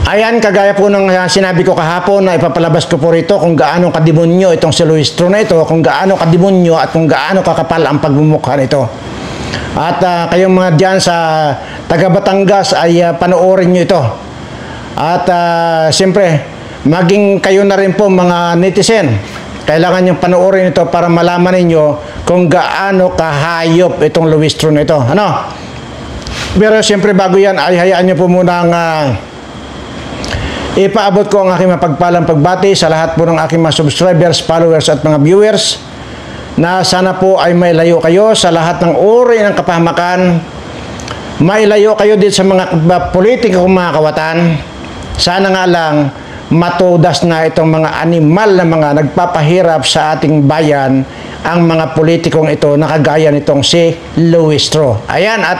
Ayan, kagaya po ng sinabi ko kahapon na ipapalabas ko po rito kung gaano kademonyo itong si Luistro na ito, kung gaano kademonyo at kung gaano kakapal ang pagmumukha nito. At kayong mga dyan sa taga Batangas ay panoorin nyo ito. At siyempre, maging kayo na rin po mga netizen, kailangan nyo panoorin ito para malaman ninyo kung gaano kahayop itong Luistro na ito. Ano? Pero siyempre bago yan ay hayaan nyo po muna ang ipaabot ko ang aking mapagpalang pagbati sa lahat po ng aking mga subscribers, followers at mga viewers na sana po ay mailayo kayo sa lahat ng uri ng kapahamakan, mailayo kayo din sa mga politikong mga kawatan. Sana nga lang matudas na itong mga animal na mga nagpapahirap sa ating bayan, ang mga politikong ito na kagaya nitong si Luistro. Ayan, at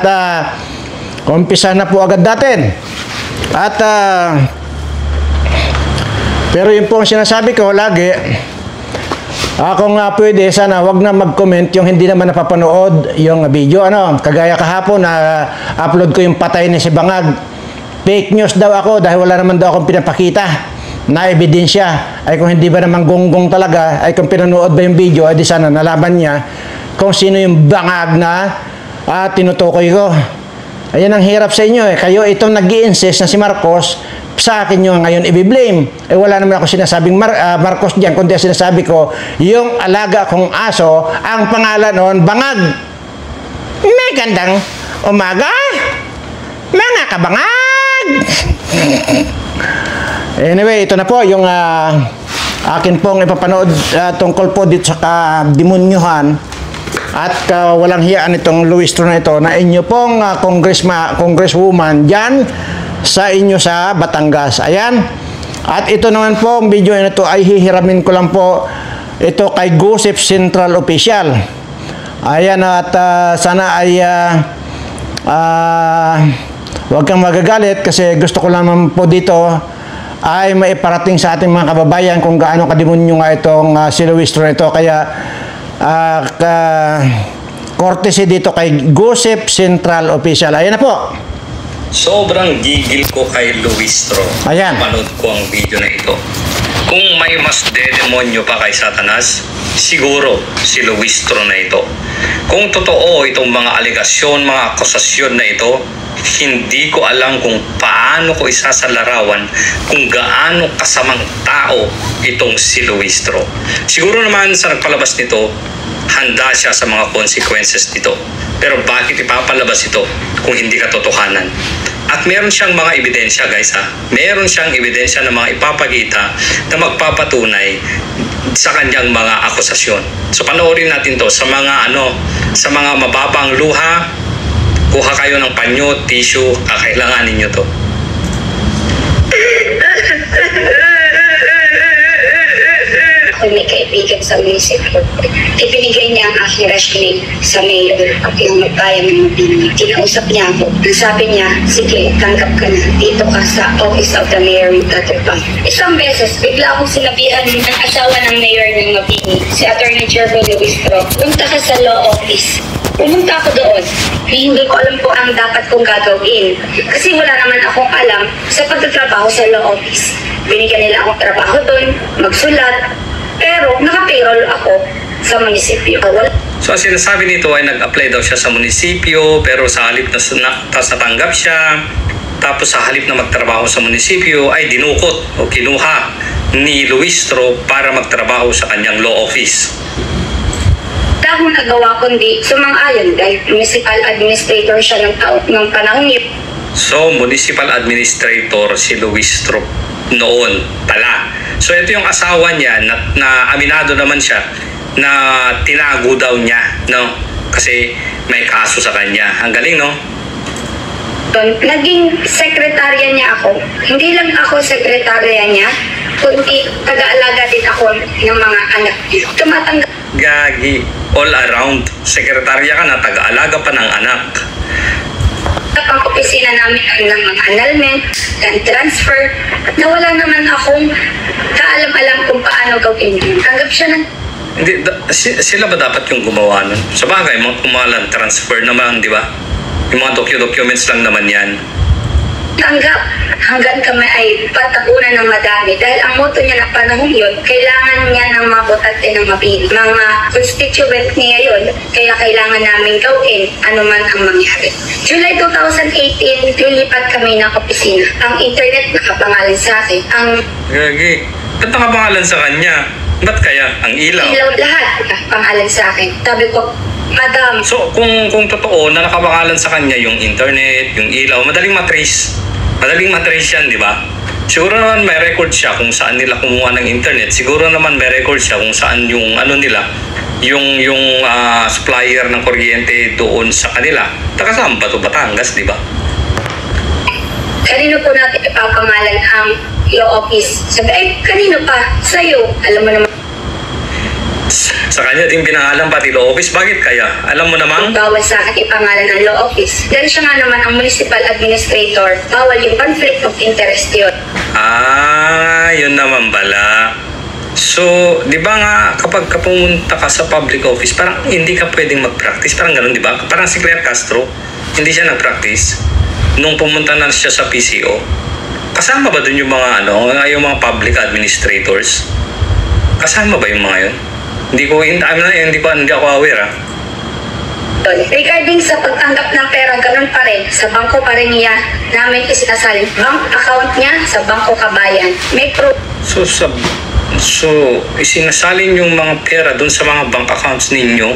umpisa na po agad natin. At pero yun po ang sinasabi ko lagi, kung pwede, sana wag na mag-comment yung hindi naman napapanood yung video. Ano, kagaya kahapon na upload ko yung patay ni si Bangag. Fake news daw ako dahil wala naman daw akong pinapakita na ebidensya. Ay kung hindi ba naman gonggong talaga, ay kung pinanood ba yung video, ay di sana nalaman niya kung sino yung Bangag na tinutukoy ko. Ayan ang hirap sa inyo eh. Kayo itong nag-i-insist na si Marcos, sa akin nyo ngayon i-blame. Eh wala naman ako sinasabing Marcos dyan, kundi sinasabi ko, yung alaga kong aso, ang pangalan noon, Bangag. May gandang umaga, mga kabangag! Anyway, ito na po yung akin pong ipapanood tungkol po dito sa demonyohan at walang hiyaan itong Luistro na ito na inyo pong congresswoman dyan sa inyo sa Batangas. Ayan. At ito naman po, ang video na ito ay hihiramin ko lang po ito kay Gossip Central Official. Ayan, at sana ay huwag kang magagalit kasi gusto ko lang po dito ay maiparating sa ating mga kababayan kung gaano kademonyo nga itong si Luistro na ito. Kaya courtesy dito kay Gossip Central Official. Ayan na po. Sobrang gigil ko kay Luistro. Ayan. Manood ko ang video na ito. Kung may mas dedemonyo pa kay Satanas, siguro si Luistro na ito. Kung totoo itong mga aligasyon, mga akusasyon na ito, hindi ko alam kung paano ko isasalarawan kung gaano kasamang tao itong si Luistro. Siguro naman sa nagpalabas nito, handa siya sa mga consequences nito. Pero bakit ipapalabas ito kung hindi katotohanan? At meron siyang mga ebidensya, guys, ha? Meron siyang ebidensya na mga ipapakita na magpapatunay sa kanyang mga akusasyon. So panoorin natin to sa mga sa mga mababang luha. Kuha kayo ng panyo, tissue, kakailanganin nyo to. Ako may kaibigan sa munisipyo. Ibinigay niya ang aking resume sa mayor at yung magbayan ng Mabini. Kinausap niya ako. Sabi niya, sige, tanggap ka na. Dito ka sa Office of the Mayor ng Tatupang. Isang beses, bigla akong sinabihan ng asawa ng mayor ng Mabini, si Attorney Jervo Luistro, punta ka sa law office. Pumunta ako doon. Hindi ko alam po ang dapat kong gagawin. Kasi wala naman akong alam sa pagtatrabaho sa law office. Binigyan nila akong trabaho doon, magsulat, pero naka-payroll ako sa munisipyo. So ang sinasabi nito ay nag-apply daw siya sa munisipyo, pero sa halip na natanggap siya, tapos sa halip na magtrabaho sa munisipyo ay dinukot o kinuha ni Luistro para magtrabaho sa kanyang law office. Akong nagawa kundi sumang-ayon dahil municipal administrator siya ng panahon niyo. So, municipal administrator si Luistro noon pala. So, ito yung asawa niya na aminado naman siya na tinago daw niya, no? Kasi may kaso sa kanya. Ang galing, no? Naging sekretarya niya ako. Hindi lang ako sekretarya niya, kundi taga-alaga din ako ng mga anak niya. Tumatanggap. Gagi, all around. Sekretarya ka na, taga-alaga pa ng anak. Ang opisina namin ng mga annulment, and transfer, na wala naman akong kaalam-alam kung paano gawin yun. Tanggap siya ng... Hindi, sila ba dapat yung gumawa nun? Sa bagay, mga kumalan, transfer naman, di ba? Yung mga documents lang naman yan. tanggap hanggang kami ay patapunan ng madami. Dahil ang motto niya na panahon yun, kailangan niya ng mabutante ng mabini. Mga constituent niya yun, kaya kailangan namin gawin anuman ang mangyari. July 2018, lilipat kami ng opisina. Ang internet nakapangalan sa akin. Ang Gagi. Ba't nakapangalan sa kanya? Ba't kaya? Ang ilaw. ilaw lahat nakapangalan sa akin. Sabi ko, Madam, So, kung totoo na nakapangalan sa kanya yung internet, yung ilaw, madaling matrace. Madaling matrace yan, di ba? Siguro naman may record siya kung saan nila kumuha ng internet. Siguro naman may record siya kung saan yung ano nila, yung supplier ng kuryente doon sa kanila. Taka saan ba ito? Batangas, di ba? kanino po natin ipapangalan ang law office? Sabi, kanino pa? Sa'yo. Alam mo naman, Sa kanya din pinangalan pati law office. Bakit kaya? Alam mo namang? bawal sa akin ipangalan ang law office. Dahil siya nga naman ang municipal administrator, bawal yung conflict of interest yun. Yun naman pala. So, di ba nga kapag pumunta ka sa public office, parang hindi ka pwedeng mag-practice. Parang ganun, di ba? Parang si Claire Castro, hindi siya nag-practice nung pumunta na siya sa PCO. Kasama ba dun yung mga yung mga public administrators? Kasama ba yung mga yun? Hindi ako aware. Regarding sa pagtanggap ng pera, ganun pa rin. Sa bangko pa rin niya namin isinasalin. Bank account niya sa Bangko Kabayan. May proof. So, isinasalin yung mga pera dun sa mga bank accounts ninyo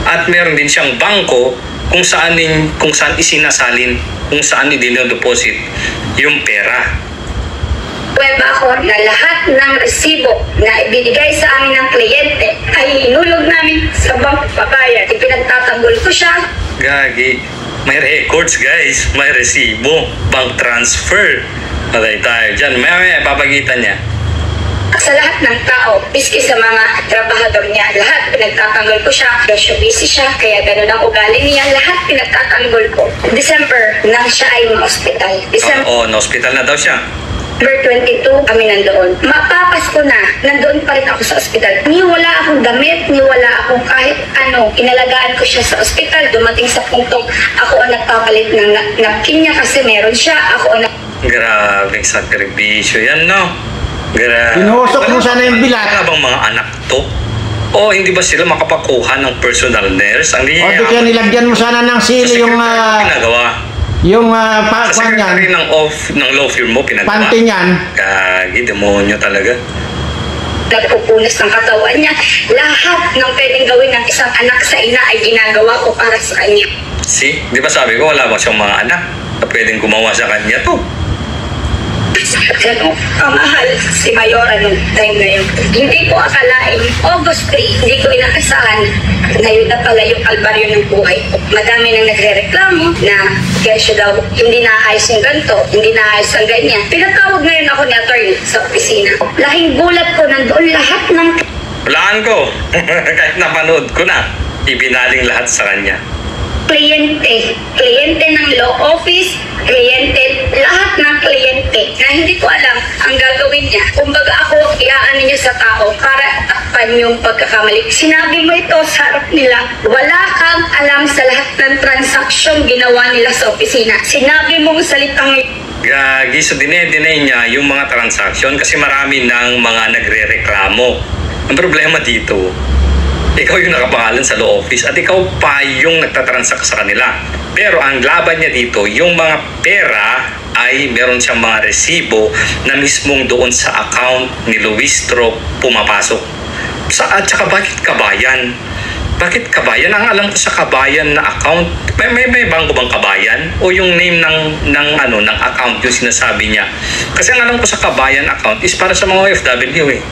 at meron din siyang bangko kung saan isinasalin, kung saan i-deposit yung pera. Web ako na lahat ng resibo na ibinigay sa amin ng kliyente ay inulog namin sa Bangko Kabayan. Ipinagtatanggol ko siya. Gagi, may records guys, may resibo, bank transfer. Patay tayo dyan, may papagitan niya. Sa lahat ng tao, piski sa mga trabahador niya, lahat pinagtatanggol ko siya. Presyo busy siya, kaya ganun ang ugali niya. Lahat pinagtatanggol ko. December, nang siya ay ma-hospital. December na-hospital na daw siya. 22, kami nandoon. Mapapas ko na, nandoon pa rin ako sa ospital. Ni wala akong damit, ni wala akong kahit ano. Inalagaan ko siya sa ospital. Dumating sa puntong ako ang nagpapalit ng napkin niya kasi meron siya. Ako ang Grabing sakripisyo yan, no? Grabe. Pinuhusok mo sana yung bilat. Wala bang mga anak to? O hindi ba sila makapakuha ng personal nurse? Ang O di kaya nilagyan mo sana ng sili yung pinagawa. Sa secretary niyan, ng law firm mo pinagawa. panty niyan. Gagi, demonyo talaga. nagpupunas ng katawan niya. Lahat ng pwedeng gawin ng isang anak sa ina ay ginagawa ko para sa kanya. See? Di ba sabi ko wala ba siyang mga anak na pwedeng gumawa sa kanya to? Ano, kamahal si Mayora nung time na yun. Hindi ko akalain, August 3, hindi ko inakasahan na yun na pala yung kalbaryo ng buhay ko. Madami nang nagre-reklamo na kesyo daw, hindi naayos yung ganito, hindi naayos ang ganyan. Pinatawag ngayon ako ni attorney sa opisina. Lahing gulat ko, nandoon lahat ng Walaan ko. Kahit napanood ko na, ibinaling lahat sa kanya. kliyente ng law office, kliyente, lahat ng kliyente na hindi ko alam ang gagawin niya. Kumbaga ako, iaan niya sa tao para takpan yung pagkakamali. Sinabi mo ito sa harap nila, wala kang alam sa lahat ng transaksyon ginawa nila sa opisina. Sinabi mong salitang Gagi, so dinay niya yung mga transaction kasi marami ng mga nagre-reklamo. Ang problema dito, ikaw yung nakapangalan sa law office at ikaw pa yung nagtatransact sa kanila. Pero ang laban niya dito, yung mga pera ay meron siyang mga resibo na mismong doon sa account ni Luistro pumapasok. At saka bakit Kabayan? Bakit Kabayan? Ang alam ko sa Kabayan na account, may bangko bang Kabayan? O yung name ng account yung sinasabi niya? Kasi ang alam ko sa Kabayan account is para sa mga OFW eh.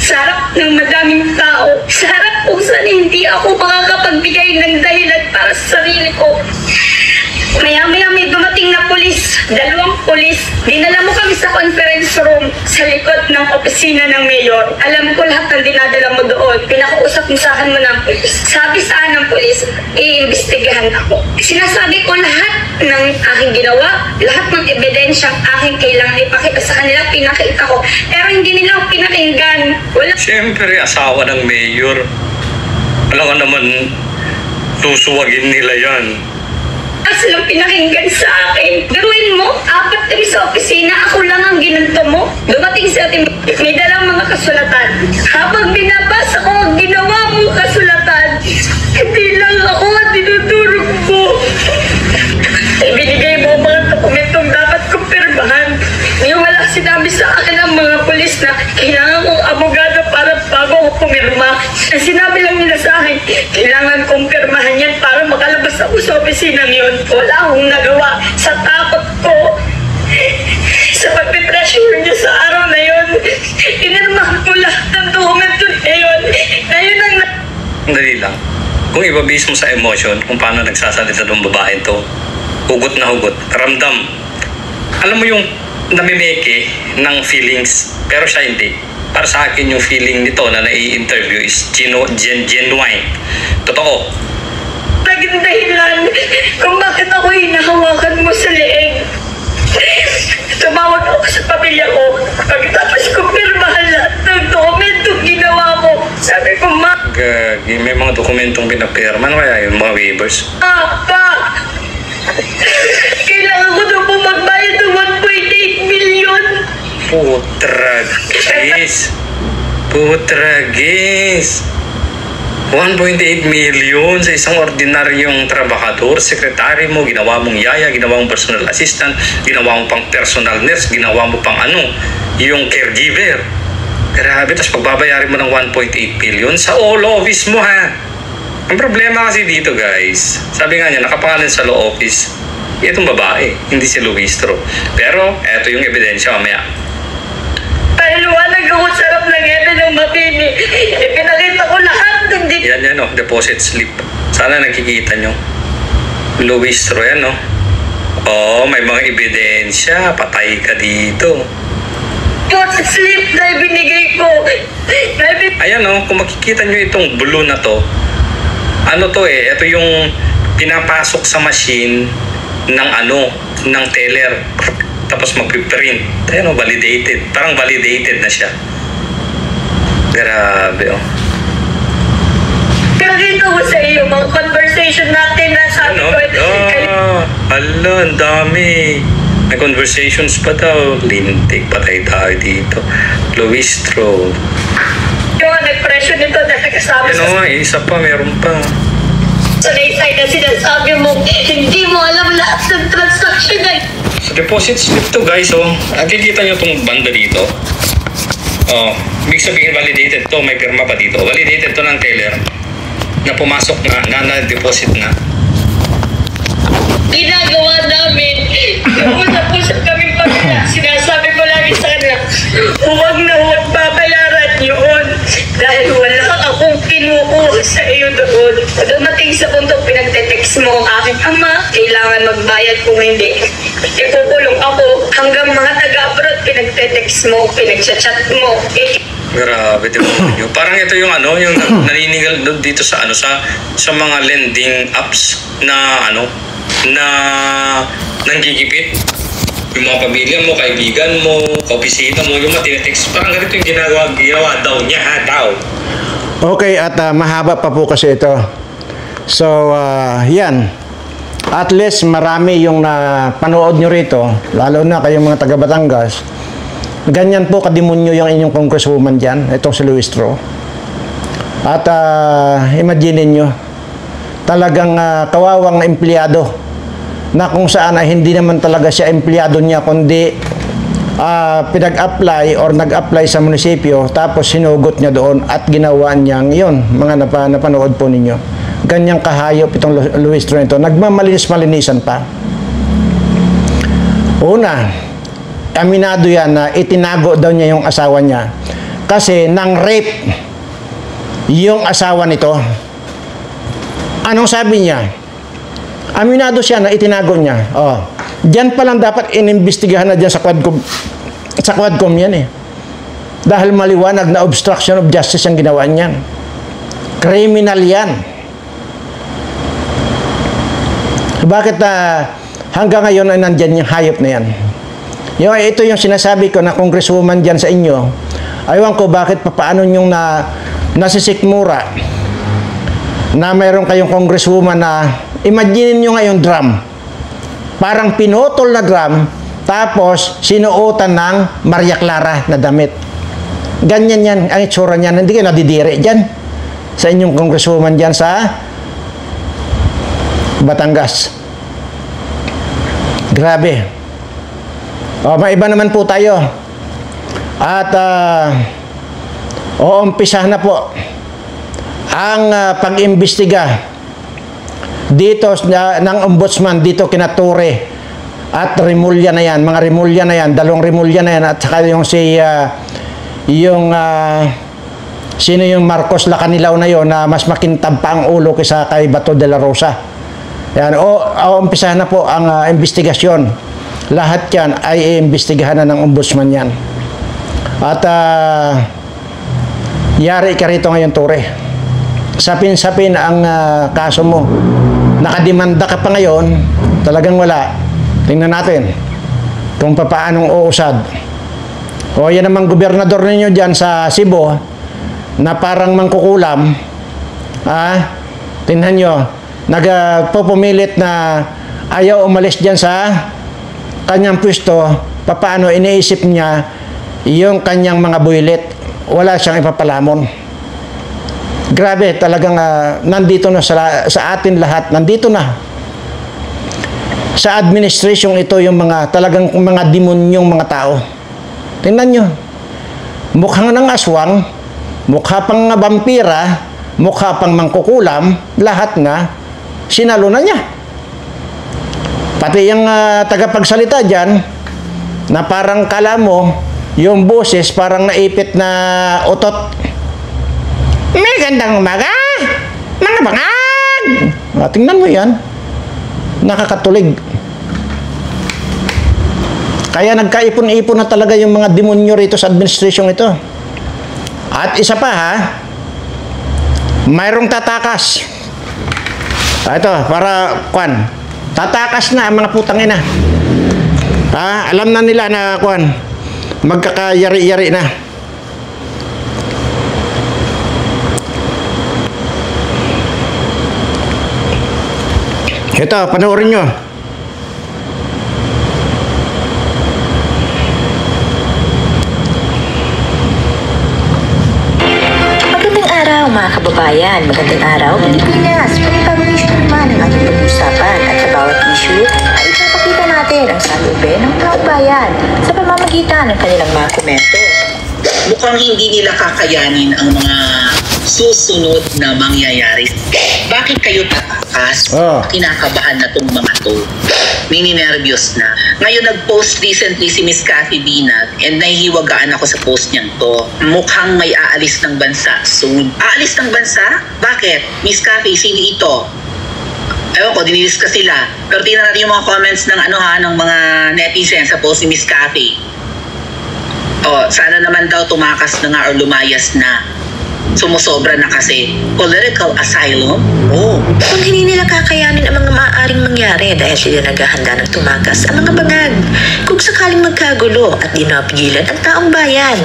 sa harap ng madaming tao, sa harap kung saan hindi ako makakapagbigay ng dahilan para sa sarili ko. Maya-maya may dumating na pulis, 2 pulis. Dinala mo kami sa conference room sa likod ng opisina ng mayor. Alam ko lahat ng dinadala mo doon. Pinakausap mo sa akin mo ng pulis. Sabi sa akin ng pulis, iimbestigahan ako. Sinasabi ko lahat ng aking ginawa, lahat ng ebidensyang aking kailangan ipakita sa kanila, pinakita ko. Pero hindi nila ako pinakinggan. Wala. Siyempre, asawa ng mayor. Alam ko naman, susuwagin nila yan. silang pinakinggan sa akin. Biruin mo, 4 kami sa opisina, ako lang ang ginanto mo. Dumating sa atin, may dalang mga kasulatan. Habang binabasa ko ang ginawa mo kasulatan, hindi lang ako at dinudurog mo. Ibinigay mo ang mga dokumentong dapat kumpirmahan. Ngayon wala sinabi sa akin ang mga pulis na kailangan kong abogado para bago ako pumirma. Ang sinabi lang nila sa akin, kailangan kumpirmahan yan para makalabas ako sa opisinang yun. Wala akong nagawa sa takot ko. Sa pagpipressure niya sa araw na yun, inirmahan ko lahat ng dokumento na yun. Ngayon ang Dali lang. Kung ibabase mo sa emotion, kung paano nagsasalita ng babae to, hugot na hugot, ramdam. Alam mo yung namimeke ng feelings, pero siya hindi. Para sa akin yung feeling nito na nai-interview is genuine. Totoo. naging dahilan kung bakit ako hinahawakan mo sa leeg. Tumawag ako sa pamilya ko. Pagkatapos ko pirmahan lahat ng dokumentong ginawa ko. Sabi ko, Ma, Gagi, may mga dokumentong pinapirma. Ano kaya yun, mga waivers? Pa, kailangan ko na po magbayad ng 1.8 million. Putragis. Putragis. 1.8 million sa isang ordinaryong trabahador, sekretary mo, ginawa mong yaya, ginawa mong personal assistant, ginawa mong pang personal nurse, ginawa mo pang yung caregiver. Grabe, tapos pagbabayarin mo ng 1.8 million sa all office mo, ha? Ang problema kasi dito, guys, sabi nga niya, nakapangalan sa law office, itong babae, hindi si Luistro. Pero, eto yung ebidensya mamaya. Paliwanag ako sarap ng ebe ng mabini. Ipinakita ko lahat ng Yan, oh, deposit slip. Sana nakikita nyo. Luistro yan, oh. Oh, may mga ebidensya. Patay ka dito. deposit slip na ibinigay ko. Ayan, oh, kung makikita nyo itong blue na to, ano to eh, ito yung pinapasok sa machine ng teller. Tapos magpiprint. Ayan, oh, validated. Parang validated na siya. Grabe, oh. Pinakita ko sa iyo mga conversation natin na sabi Ano? ko. Hala, ang dami. May conversations pa daw. Lintik, patay tayo dito. Luistro. Yung nag-pressure nito dahil kasama Ano nga, isa pa, meron pa. sa naysay na sinasabi mo, hindi mo alam lahat ng transaction na So, deposit slip to, guys, oh. Nakikita nyo itong banda dito. Oh, ibig sabihin validated to, may pirma pa dito. Validated to ng teller na pumasok na deposit na. ginagawa namin. Usap-usap kami pamilya. Sinasabi ko lagi sa kanila, huwag na huwag babayaran yun. Dahil wala akong kinukuha sa iyo doon. Dumating sa punto, pinagte-text mo ang aking ama, kailangan magbayad kung hindi. Ikukulong ako hanggang mga taga-abroad, pinagte-text mo, pinag-chat mo. Grabe, demonyo. Parang ito yung yung naninigal dito sa sa mga lending apps na nanggigipit. Yung mga pamilya mo, kaibigan mo, kaopisina mo, yung mga tinetext, parang ganito yung ginawa daw niya, daw. Okay, at mahaba pa po kasi ito. So, yan. At least marami yung panood nyo rito, lalo na kayong mga taga Batangas. Ganyan po kademonyo yung inyong congresswoman dyan, itong si Luistro. At imagine nyo, talagang kawawang empleyado na kung saan ay hindi naman talaga siya empleyado niya, kundi pinag-apply or nag-apply sa munisipyo, tapos sinugot niya doon at ginawa niyang yun, mga napanood po ninyo. Ganyang kahayop itong Luistro nito, nagmamalinis-malinisan pa. Una, aminado yan na itinago daw niya yung asawa niya kasi nang rape yung asawa nito. Anong sabi niya? Aminado siya na itinago niya. Oh, diyan pa lang dapat inimbestigahan na diyan sa Quadcom yan eh. Dahil maliwanag na obstruction of justice ang ginawa niyan. Criminal yan. Bakit hanggang ngayon ay nandyan yung hayop na yan? Ito yung sinasabi ko na congresswoman dyan sa inyo. Aywan ko bakit paano yung nasisikmura na mayroon kayong congresswoman na imagine nyo ngayon drum. parang pinutol na drum, tapos sinuotan ng Maria Clara na damit. Ganyan yan, ang itsura niyan. Hindi kayo nadidiri dyan sa inyong congresswoman dyan sa Batangas. Grabe. O, maiba naman po tayo. At umpisa na po ang pag-imbestiga dito ng ombudsman dito kina Torre at Remulla na yan, mga Remulla na yan, 2 Remulla na yan, at saka yung sino yung Marcos Lacanilaw na yon na mas makintab pa ang ulo kaysa kay Bato de la Rosa. Yan, umpisahan na po ang investigasyon. Lahat yan ay iimbestigahan na ng ombudsman yan. At yari ka rito ngayon, Torre. Sapin-sapin ang kaso mo. Nakademanda ka pa ngayon, talagang wala. Tingnan natin kung paanong uusad. O yan namang gobernador ninyo dyan sa Cebu na parang mangkukulam. Tingnan nyo, nagpupumilit na ayaw umalis dyan sa kanyang pwesto. Paano iniisip niya yung kanyang mga buwilit. Wala siyang ipapalamon. Grabe, talagang nandito na sa atin lahat. Nandito na. Sa administration ito yung mga talagang mga demonyong mga tao. Tingnan nyo. Mukhang ng aswang, mukha pang vampira, mukha pang mangkukulam, lahat nga sinalo na niya. Pati yung tagapagsalita dyan, na parang kala mo, yung boses parang naipit na utot. May gandang umaga, mga bangag! Tingnan mo yan. Nakakatulig. Kaya nagkaipon-ipon na talaga yung mga demonyo rito sa administration ito. At isa pa mayroong tatakas. Ito, para tatakas na ang mga putang ina. Alam na nila na magkakayari-yari na. Ito, panoorin nyo. Magandang araw mga kababayan. Magandang araw Pilipinas. Panibagong issue naman ang ating pag-usapan at sa bawat issue ay ipapakita natin ang salubin ng taong bayan sa pamamagitan ng kanilang mga komento. Mukhang hindi nila kakayanin ang mga susunod na mangyayari. Bakit kayo tatakas? Kinakabahan na tong mga to. Nininervyos na. Ngayon nag-post recently si Miss Cathy Binag and nahihiwagaan ako sa post niyang to. Mukhang may aalis ng bansa soon. Aalis ng bansa? Bakit? Miss Cathy, sino ito? Ewan ko, diniliskas sila. Pero tingnan natin yung mga comments ng ng mga netizens sa post ni Miss Cathy. Sana naman daw tumakas na nga or lumayas na. Sumusobra na kasi. Political asylum? Kung hindi nila kakayanin ang mga maaaring mangyari dahil sila naghahanda ng tumakas ang mga bangag, kung sakaling magkagulo at di napigilan ang taong bayan.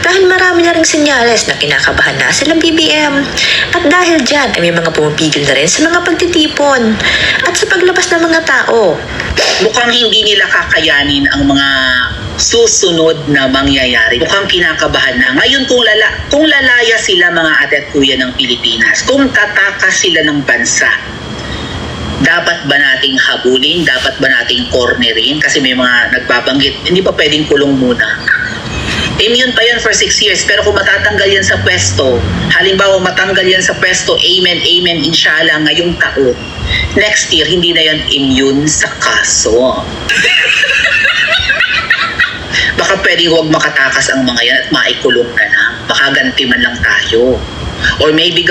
Dahil marami na ring senyales na kinakabahan na silang BBM. At dahil dyan ay may mga pumipigil na rin sa mga pagtitipon at sa paglabas ng mga tao. Mukhang hindi nila kakayanin ang mga susunod na mangyayari. Mukhang kinakabahan na. Ngayon kung lalaya sila mga ate at kuya ng Pilipinas, kung tatakas sila ng bansa, dapat ba nating habulin? Dapat ba nating cornerin? Kasi may mga nagbabanggit, hindi pa pwedeng kulong muna. Immune pa yan for 6 years, pero kung matatanggal yan sa pwesto, halimbawa matanggal yan sa pwesto, amen, inshallah, ngayong taon, next year, hindi na yan immune sa kaso. Baka pwede huwag makatakas ang mga yan at maikulong na lang. Baka ganti man lang tayo. Or maybe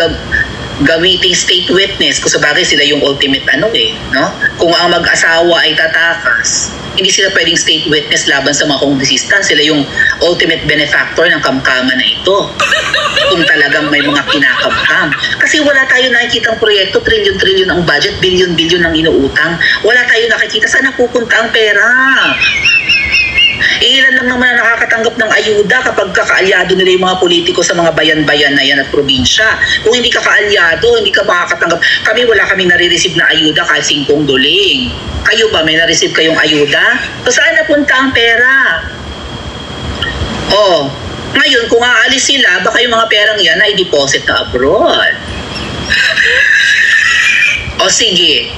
gamiting state witness. Kung sabagay sila yung ultimate no? Kung ang mag-asawa ay tatakas, hindi sila pwedeng state witness laban sa mga kongresista. Sila yung ultimate benefactor ng kamkaman na ito. Kung talagang may mga kinakamkam. Kasi wala tayo nakikitang proyekto, trillion-trillion ang budget, billion-billion ang inuutang. Wala tayo nakikita saan napupunta ang pera. Ilan lang naman ang nakakatanggap ng ayuda kapag kakaalyado nila yung mga politiko sa mga bayan-bayan na yan at probinsya. Kung hindi ka kaalyado, hindi ka makakatanggap. Kami, wala kaming nare-receive na ayuda kahit 5 duling. Kayo ba, may na-receive kayong ayuda? So, saan napunta ang pera? Oh, ngayon, kung aalis sila, baka yung mga perang yan na i-deposit na abroad. O sige,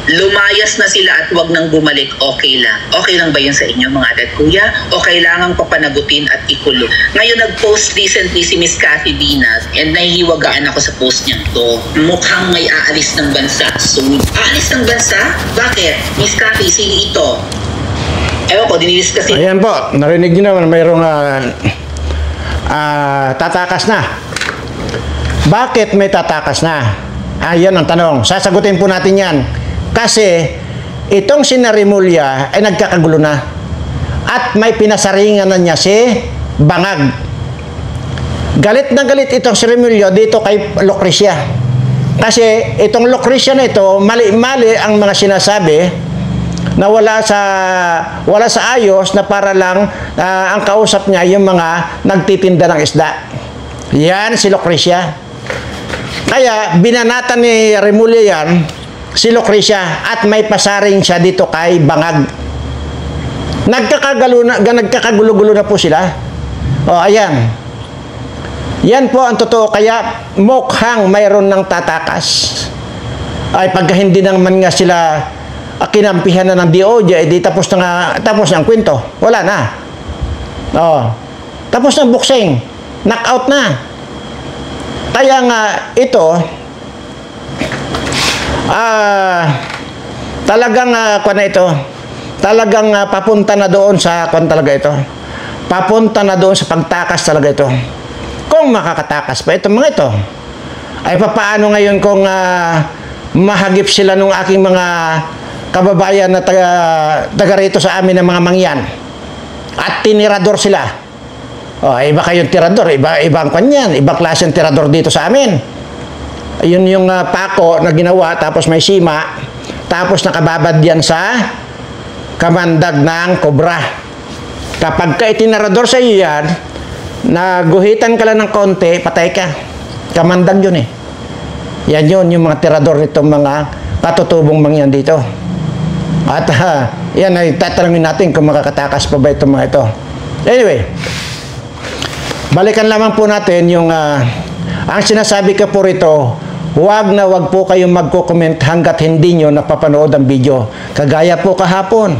lumayas na sila at wag nang bumalik, okay lang. Okay lang ba yun sa inyo mga ate at kuya? O kailangang papanagutin at ikulong? Ngayon nag-post recently si Miss Cathy Dinas and nahihiwagaan ako sa post niyang to. Mukhang may aalis ng bansa soon. Aalis ng bansa? Bakit? Miss Cathy, sino ito? Ewan ko, diniliskas niya. Ayan po, narinig niyo naman mayroong tatakas na. Bakit may tatakas na? Yan ang tanong. Sasagutin po natin yan. Kasi itong si Remulla ay nagkakagulo na. At may pinasaringan na niya si Bangag. Galit na galit itong si Remulla dito kay Lucrecia. Kasi itong Lucrecia na ito, mali-mali ang mga sinasabi na wala sa ayos na para lang ang kausap niya yung mga nagtitinda ng isda. Yan si Lucrecia. Kaya binanatan ni Remulla yan, si Lucrecia, at may pasaring siya dito kay Bangag. Nagkakagulo-gulo na po sila. O, ayan. Yan po ang totoo. Kaya mukhang mayroon ng tatakas. Ay pagka hindi naman nga sila kinampihan na ng DOJ, di tapos na ang kwento. Wala na. O, tapos na boxing. Knockout na. Kaya nga ito, talagang papunta na doon sa talaga ito. Papunta na doon sa pagtakas talaga ito. Kung makakatakas pa itong mga ito, ay papaano ngayon kung mahagip sila nung aking mga kababayan na taga rito sa amin ng mga mangyan at tinirador sila. Oh, iba kayong tirador, ibang kanyan, ibang klase ng tirador dito sa amin. Ayun yung pako na ginawa, tapos may sima, tapos nakababad yan sa kamandag ng kobra. Kapag ka itinarador sa iyo yan, naguhitan ka lang ng konti, patay ka. Kamandag yun eh. Yan yun, yung mga tirador nitong mga patutubong mangyan dito. At yan ay tatanungin natin kung makakatakas pa ba itong mga ito. Anyway, balikan lamang po natin yung ang sinasabi ko po rito, huwag na huwag po kayong magko-comment hanggat hindi nyo napapanood ang video. Kagaya po kahapon.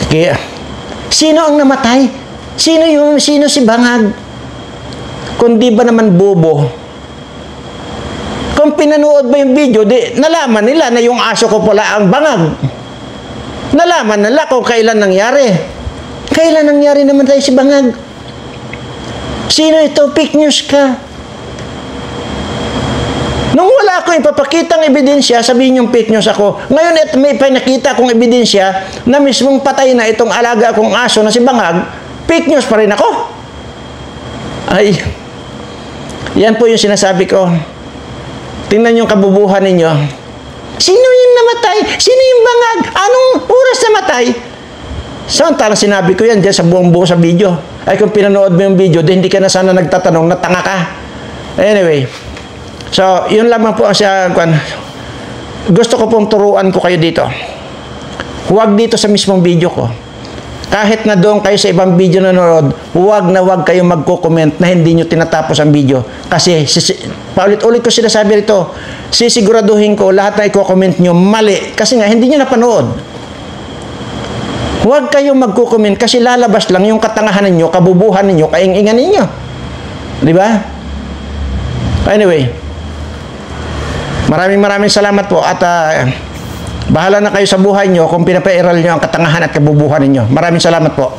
Kaya, sino ang namatay? Sino si Bangag? Kundi ba naman bobo? Kung pinanood ba yung video, nalaman nila na yung aso ko pala ang Bangag. Nalaman nila kung kailan nangyari. Kailan nangyari naman tayo si Bangag? Sino ito? Fake news ka. Nung wala akong ipapakitang ebidensya, sabihin yung fake news ako. Ngayon, may pinakita akong ebidensya na mismong patay na itong alaga akong aso na si Bangag, fake news pa rin ako. Ay, yan po yung sinasabi ko. Tingnan yung kabubuhan ninyo. Sino yung namatay? Sino yung Bangag? Anong oras namatay? Samantalang sinabi ko yan dyan sa buong sa video. Ay kung pinanood mo yung video, hindi ka na sana nagtatanong na tanga ka. Anyway, so yun lamang po ang siya. Gusto ko pong turuan ko kayo dito. Huwag dito sa mismong video ko. Kahit na doon kayo sa ibang video na nanood, huwag na huwag kayong magko-comment na hindi nyo tinatapos ang video. Kasi paulit-ulit ko sinasabi rito, sisiguraduhin ko lahat na i-comment nyo mali. Kasi nga hindi nyo napanood. Huwag kayong magko-comment kasi lalabas lang yung katangahan ninyo, kabubuhan ninyo, kaingingan ninyo. Di ba? Anyway, maraming salamat po at bahala na kayo sa buhay nyo kung pinapairal nyo ang katangahan at kabubuhan ninyo. Maraming salamat po.